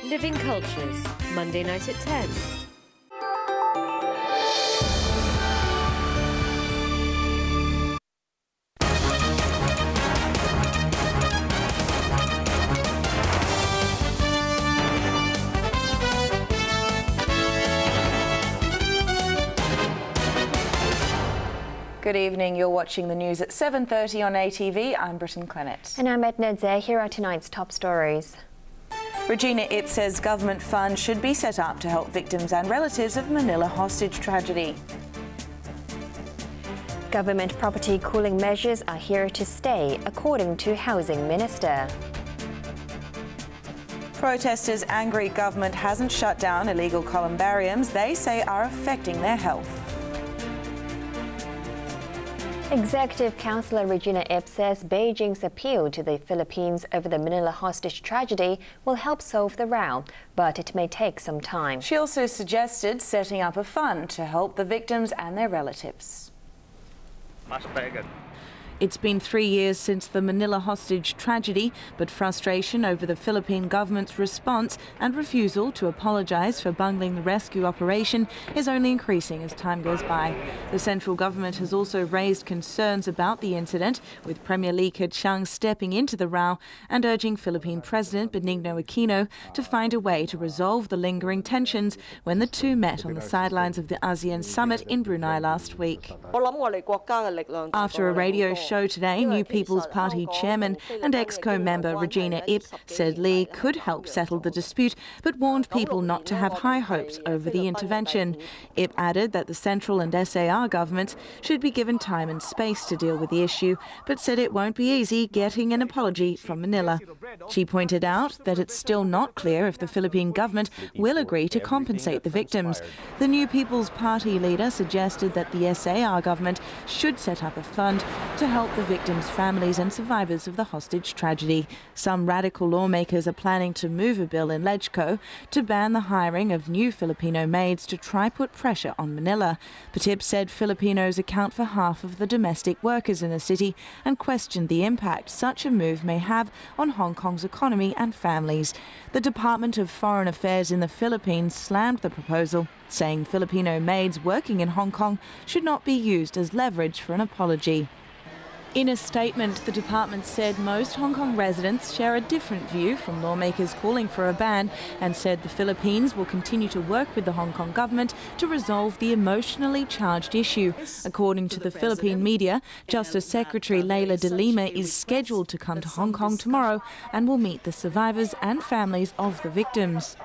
Living Cultures, Monday night at 10. Good evening. You're watching the news at 7:30 on ATV. I'm Brittyn Clennett. And I'm Edna. Here are tonight's top stories. Regina Ip says government funds should be set up to help victims and relatives of Manila hostage tragedy. Government property cooling measures are here to stay, according to Housing Minister. Protesters angry government hasn't shut down illegal columbariums they say are affecting their health. Executive Councillor Regina Ip says Beijing's appeal to the Philippines over the Manila hostage tragedy will help solve the row, but it may take some time. She also suggested setting up a fund to help the victims and their relatives. It's been 3 years since the Manila hostage tragedy, but frustration over the Philippine government's response and refusal to apologise for bungling the rescue operation is only increasing as time goes by. The central government has also raised concerns about the incident, with Premier Lee Keqiang stepping into the row and urging Philippine President Benigno Aquino to find a way to resolve the lingering tensions when the two met on the sidelines of the ASEAN summit in Brunei last week. After a radio show today, New People's Party chairman and EXCO member Regina Ip said Lee could help settle the dispute, but warned people not to have high hopes over the intervention. Ip added that the central and SAR governments should be given time and space to deal with the issue, but said it won't be easy getting an apology from Manila. She pointed out that it's still not clear if the Philippine government will agree to compensate the victims. The New People's Party leader suggested that the SAR government should set up a fund to help the victims' families and survivors of the hostage tragedy. Some radical lawmakers are planning to move a bill in LegCo to ban the hiring of new Filipino maids to try put pressure on Manila. But Ip said Filipinos account for half of the domestic workers in the city and questioned the impact such a move may have on Hong Kong's economy and families. The Department of Foreign Affairs in the Philippines slammed the proposal, saying Filipino maids working in Hong Kong should not be used as leverage for an apology. In a statement, the department said most Hong Kong residents share a different view from lawmakers calling for a ban, and said the Philippines will continue to work with the Hong Kong government to resolve the emotionally charged issue. According to the Philippine media, Justice Secretary Leila de Lima is scheduled to come to Hong Kong tomorrow and will meet the survivors and families of the victims.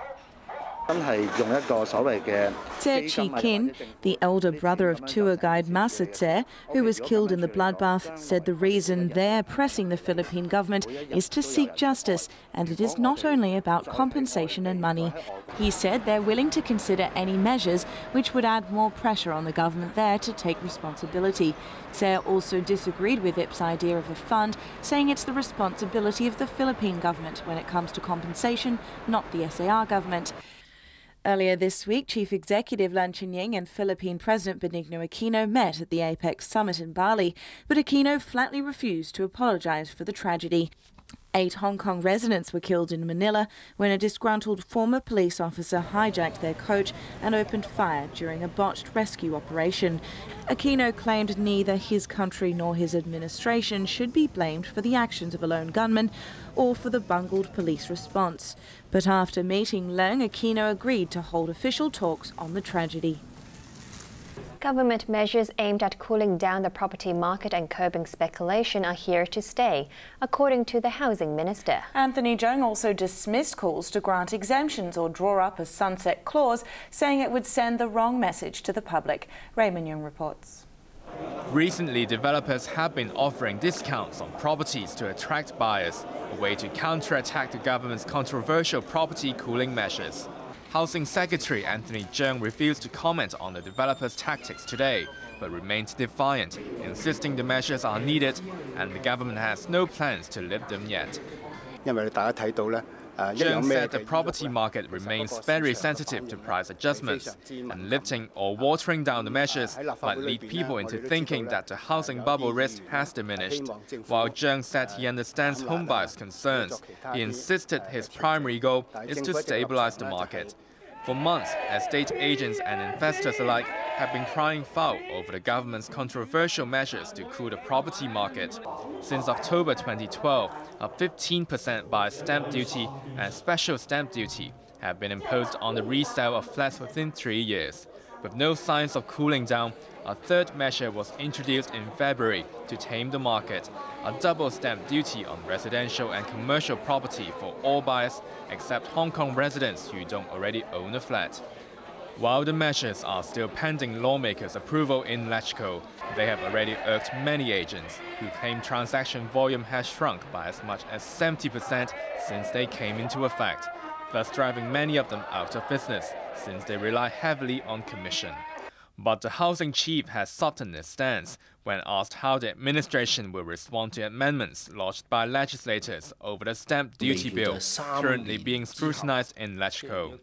Tse Chi Kin, the elder brother of tour guide Masa Tse, who was killed in the bloodbath, said the reason they're pressing the Philippine government is to seek justice, and it is not only about compensation and money. He said they're willing to consider any measures which would add more pressure on the government there to take responsibility. Tse also disagreed with Ip's idea of a fund, saying it's the responsibility of the Philippine government when it comes to compensation, not the SAR government. Earlier this week, Chief Executive Lam Chin Ying and Philippine President Benigno Aquino met at the APEC summit in Bali, but Aquino flatly refused to apologise for the tragedy. 8 Hong Kong residents were killed in Manila when a disgruntled former police officer hijacked their coach and opened fire during a botched rescue operation. Aquino claimed neither his country nor his administration should be blamed for the actions of a lone gunman or for the bungled police response. But after meeting Leung, Aquino agreed to hold official talks on the tragedy. Government measures aimed at cooling down the property market and curbing speculation are here to stay, according to the Housing Minister. Anthony Cheung also dismissed calls to grant exemptions or draw up a sunset clause, saying it would send the wrong message to the public. Raymond Young reports. Recently, developers have been offering discounts on properties to attract buyers, a way to counterattack the government's controversial property cooling measures. Housing Secretary Anthony Cheung refused to comment on the developers' tactics today, but remained defiant, insisting the measures are needed and the government has no plans to lift them yet. Zheng said the property market remains very sensitive to price adjustments, and lifting or watering down the measures might lead people into thinking that the housing bubble risk has diminished. While Zheng said he understands homebuyers' concerns, he insisted his primary goal is to stabilize the market. For months, estate agents and investors alike have been crying foul over the government's controversial measures to cool the property market. Since October 2012, a 15% buyer's stamp duty and special stamp duty have been imposed on the resale of flats within 3 years. With no signs of cooling down, a third measure was introduced in February to tame the market, a double stamp duty on residential and commercial property for all buyers except Hong Kong residents who don't already own a flat. While the measures are still pending lawmakers' approval in LegCo, they have already irked many agents who claim transaction volume has shrunk by as much as 70% since they came into effect, thus driving many of them out of business since they rely heavily on commission. But the housing chief has softened its stance when asked how the administration will respond to amendments lodged by legislators over the stamp duty bill currently being scrutinized in LegCo.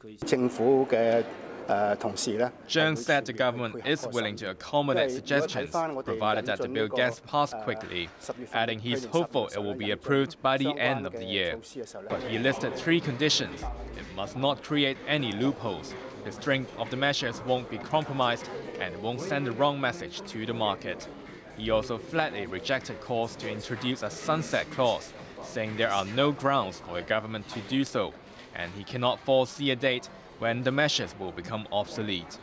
Zheng said the government is willing to accommodate suggestions, provided that the bill gets passed quickly, adding he's hopeful it will be approved by the end of the year. But he listed 3 conditions. It must not create any loopholes, the strength of the measures won't be compromised, and won't send the wrong message to the market. He also flatly rejected calls to introduce a sunset clause, saying there are no grounds for the government to do so, and he cannot foresee a date when the measures will become obsolete.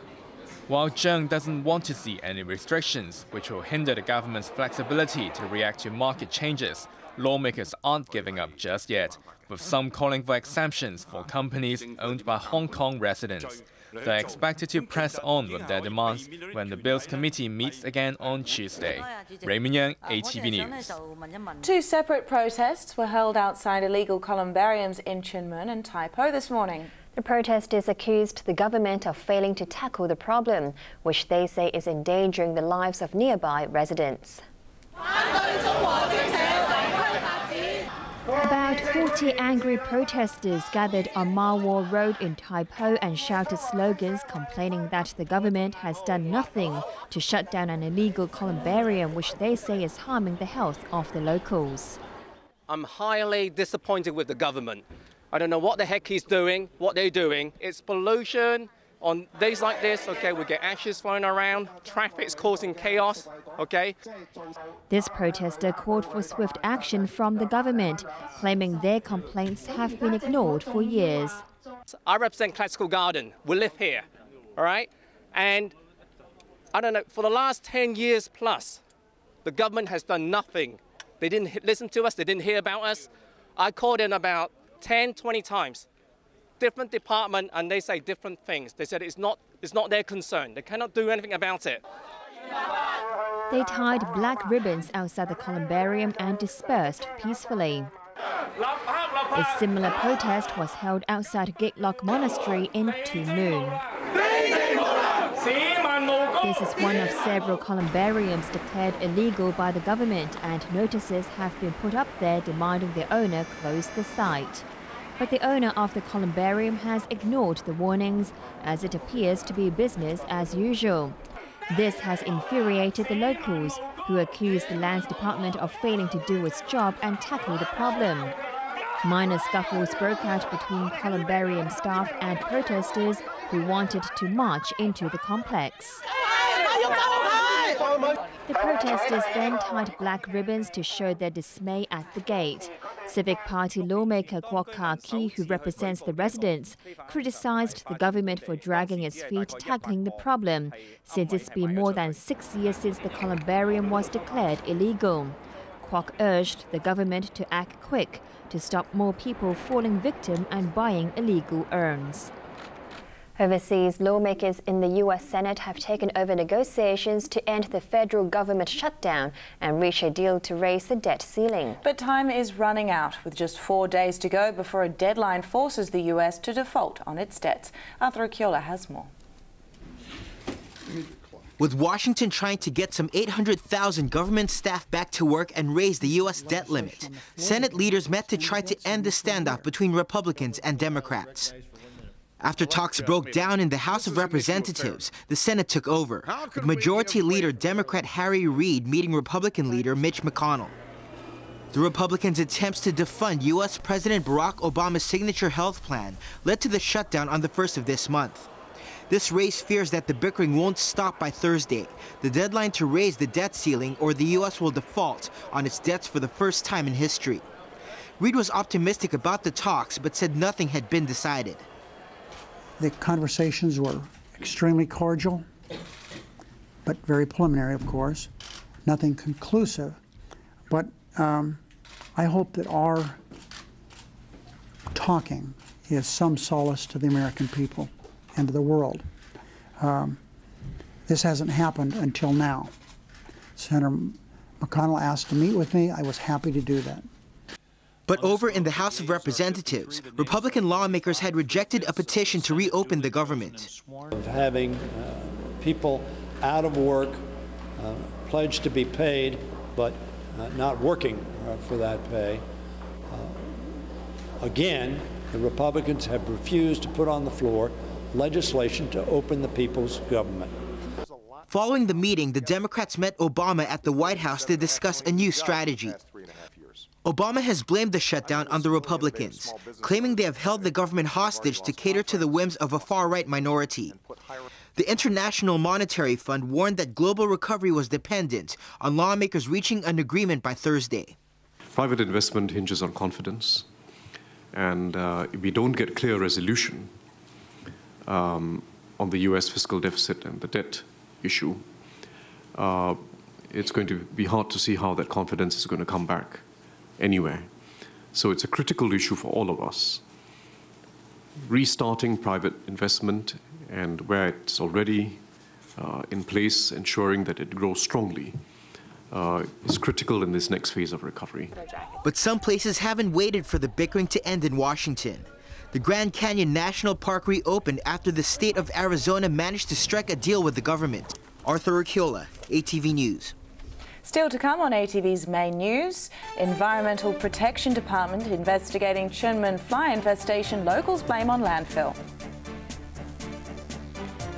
While Zheng doesn't want to see any restrictions which will hinder the government's flexibility to react to market changes, lawmakers aren't giving up just yet, with some calling for exemptions for companies owned by Hong Kong residents. They're expected to press on with their demands when the Bills Committee meets again on Tuesday. Raymond Yang, ATV News. 2 separate protests were held outside illegal columbariums in Chinmen and Tai Po this morning. The protesters accused the government of failing to tackle the problem, which they say is endangering the lives of nearby residents. About 40 angry protesters gathered on Ma Wo Road in Tai Po and shouted slogans complaining that the government has done nothing to shut down an illegal columbarium which they say is harming the health of the locals. I'm highly disappointed with the government. I don't know what the heck he's doing, what they're doing. It's pollution. On days like this, okay, we get ashes flying around, traffic's causing chaos, okay? This protester called for swift action from the government, claiming their complaints have been ignored for years. I represent Classical Garden. We live here, all right? And I don't know, for the last 10 years plus, the government has done nothing. They didn't listen to us, they didn't hear about us. I called in about 10, 20 times. Different department, and they say different things. They said it's not their concern. They cannot do anything about it. They tied black ribbons outside the columbarium and dispersed peacefully. A similar protest was held outside Gate-Lock Monastery in Tu Mun. This is one of several columbariums declared illegal by the government, and notices have been put up there demanding the owner close the site. But the owner of the columbarium has ignored the warnings, as it appears to be business as usual. This has infuriated the locals, who accuse the Lands Department of failing to do its job and tackle the problem. Minor scuffles broke out between columbarium staff and protesters who wanted to march into the complex. The protesters then tied black ribbons to show their dismay at the gate. Civic Party lawmaker Kwok Ka-ki, who represents the residents, criticized the government for dragging its feet tackling the problem, since it's been more than 6 years since the columbarium was declared illegal. Kwok urged the government to act quick to stop more people falling victim and buying illegal urns. Overseas, lawmakers in the U.S. Senate have taken over negotiations to end the federal government shutdown and reach a deal to raise the debt ceiling. But time is running out, with just 4 days to go before a deadline forces the U.S. to default on its debts. Arthur Akiola has more. With Washington trying to get some 800,000 government staff back to work and raise the U.S. debt limit, Senate leaders met to try to end the standoff between Republicans and Democrats. After talks broke down in the House of Representatives, the Senate took over, with Majority Leader Democrat Harry Reid meeting Republican Leader Mitch McConnell. The Republicans' attempts to defund U.S. President Barack Obama's signature health plan led to the shutdown on the 1st of this month. This raised fears that the bickering won't stop by Thursday, the deadline to raise the debt ceiling, or the U.S. will default on its debts for the first time in history. Reid was optimistic about the talks, but said nothing had been decided. The conversations were extremely cordial, but very preliminary, of course. Nothing conclusive. But I hope that our talking is some solace to the American people and to the world. This hasn't happened until now. Senator McConnell asked to meet with me. I was happy to do that. But over in the House of Representatives, Republican lawmakers had rejected a petition to reopen the government. Of having people out of work, pledged to be paid, but not working for that pay. Again, the Republicans have refused to put on the floor legislation to open the people's government. Following the meeting, the Democrats met Obama at the White House to discuss a new strategy. Obama has blamed the shutdown on the Republicans, claiming they have held the government hostage to cater to the whims of a far-right minority. The International Monetary Fund warned that global recovery was dependent on lawmakers reaching an agreement by Thursday. Private investment hinges on confidence, and if we don't get clear resolution on the U.S. fiscal deficit and the debt issue, it's going to be hard to see how that confidence is going to come back anywhere. So it's a critical issue for all of us. Restarting private investment, and where it's already in place, ensuring that it grows strongly, is critical in this next phase of recovery. But some places haven't waited for the bickering to end in Washington. The Grand Canyon National Park reopened after the state of Arizona managed to strike a deal with the government. Arthur Urquiola, ATV News. Still to come on ATV's main news, Environmental Protection Department investigating Chinmen fly infestation locals blame on landfill.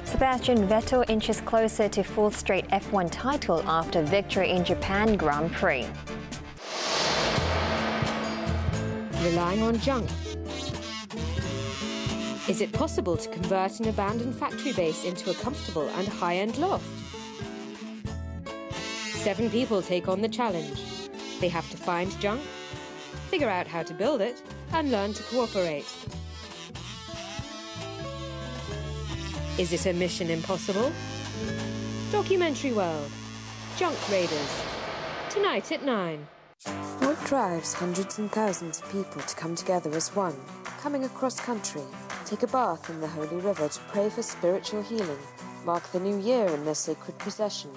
Sebastian Vettel inches closer to fourth straight F1 title after victory in Japan Grand Prix. Relying on junk. Is it possible to convert an abandoned factory base into a comfortable and high-end loft? 7 people take on the challenge. They have to find junk, figure out how to build it, and learn to cooperate. Is it a mission impossible? Documentary World. Junk Raiders. Tonight at 9. What drives hundreds and thousands of people to come together as one, coming across country, take a bath in the Holy River to pray for spiritual healing, mark the new year in their sacred procession?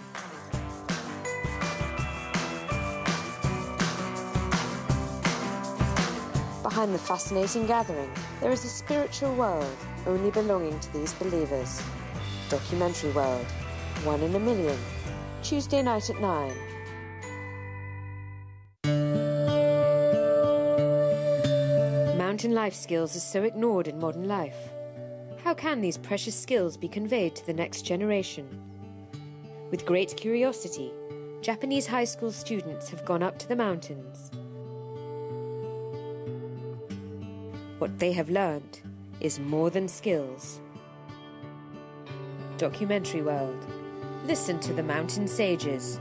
Behind the fascinating gathering, there is a spiritual world only belonging to these believers. Documentary World, 1 in a million. Tuesday night at 9. Mountain life skills are so ignored in modern life. How can these precious skills be conveyed to the next generation? With great curiosity, Japanese high school students have gone up to the mountains. What they have learned is more than skills. Documentary World. Listen to the mountain sages